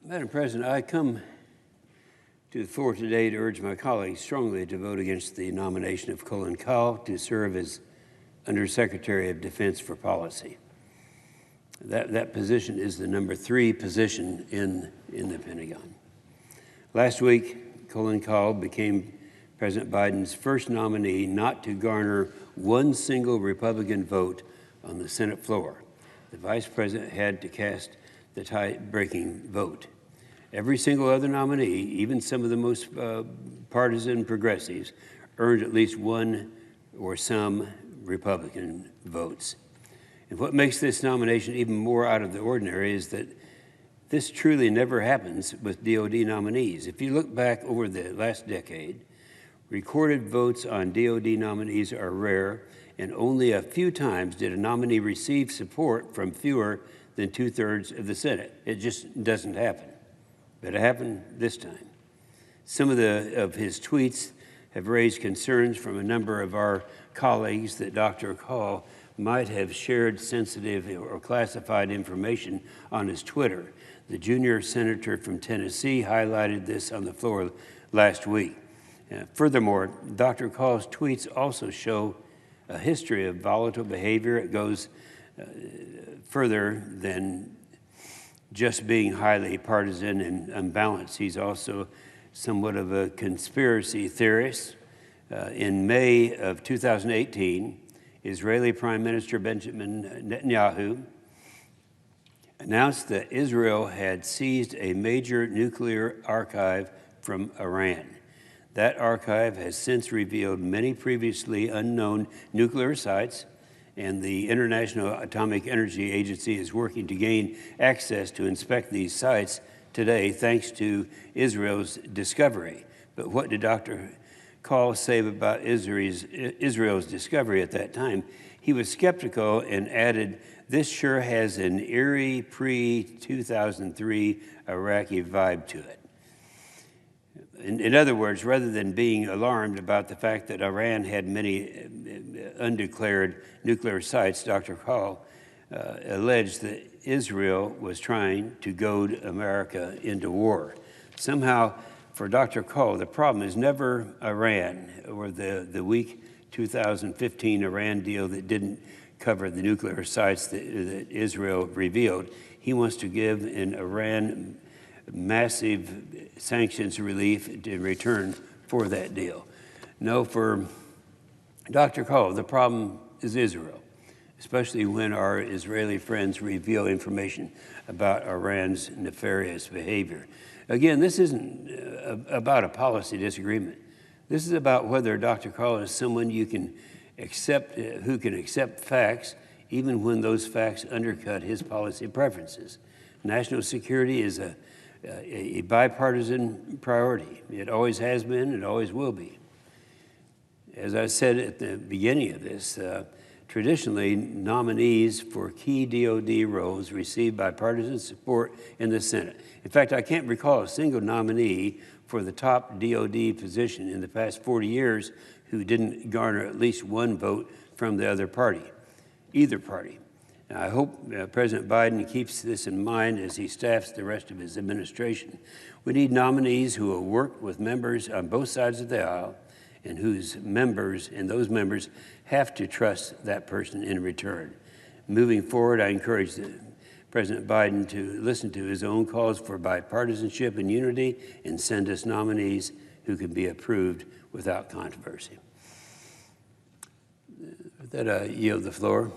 Madam President, I come to the floor today to urge my colleagues strongly to vote against the nomination of Kahl to serve as Undersecretary of Defense for Policy. That position is the number 3 position in the Pentagon. Last week, Kahl became President Biden's first nominee not to garner one single Republican vote on the Senate floor. The Vice President had to cast the tie-breaking vote. Every single other nominee, even some of the most partisan progressives, earned at least one or some Republican votes. And what makes this nomination even more out of the ordinary is that this truly never happens with DOD nominees. If you look back over the last decade, recorded votes on DOD nominees are rare, and only a few times did a nominee receive support from fewer than 2/3 of the Senate. It just doesn't happen. But it happened this time. Some of his tweets have raised concerns from a number of our colleagues that Dr. Kahl might have shared sensitive or classified information on his Twitter. The junior senator from Tennessee highlighted this on the floor last week. Furthermore, Dr. Kahl's tweets also show a history of volatile behavior. It goes further than just being highly partisan and unbalanced. He's also somewhat of a conspiracy theorist. In May of 2018, Israeli Prime Minister Benjamin Netanyahu announced that Israel had seized a major nuclear archive from Iran. That archive has since revealed many previously unknown nuclear sites, and the International Atomic Energy Agency is working to gain access to inspect these sites today, thanks to Israel's discovery. But what did Dr. Kahl say about Israel's discovery at that time? He was skeptical and added, "This sure has an eerie pre-2003 Iraqi vibe to it." In other words, rather than being alarmed about the fact that Iran had many undeclared nuclear sites, Dr. Kahl alleged that Israel was trying to goad America into war. Somehow, for Dr. Kahl, the problem is never Iran or the weak 2015 Iran deal that didn't cover the nuclear sites that Israel revealed. He wants to give in Iran massive sanctions relief in return for that deal. No, for Dr. Kahl, the problem is Israel, especially when our Israeli friends reveal information about Iran's nefarious behavior. Again, this isn't about a policy disagreement. This is about whether Dr. Kahl is someone you can accept, who can accept facts, even when those facts undercut his policy preferences. National security is a bipartisan priority. It always has been, it always will be. As I said at the beginning of this, traditionally, nominees for key DOD roles receive bipartisan support in the Senate. In fact, I can't recall a single nominee for the top DOD position in the past 40 years who didn't garner at least one vote from the other party, either party. Now, I hope President Biden keeps this in mind as he staffs the rest of his administration. We need nominees who will work with members on both sides of the aisle and those members have to trust that person in return. Moving forward, I encourage President Biden to listen to his own calls for bipartisanship and unity and send us nominees who can be approved without controversy. With that, I yield the floor.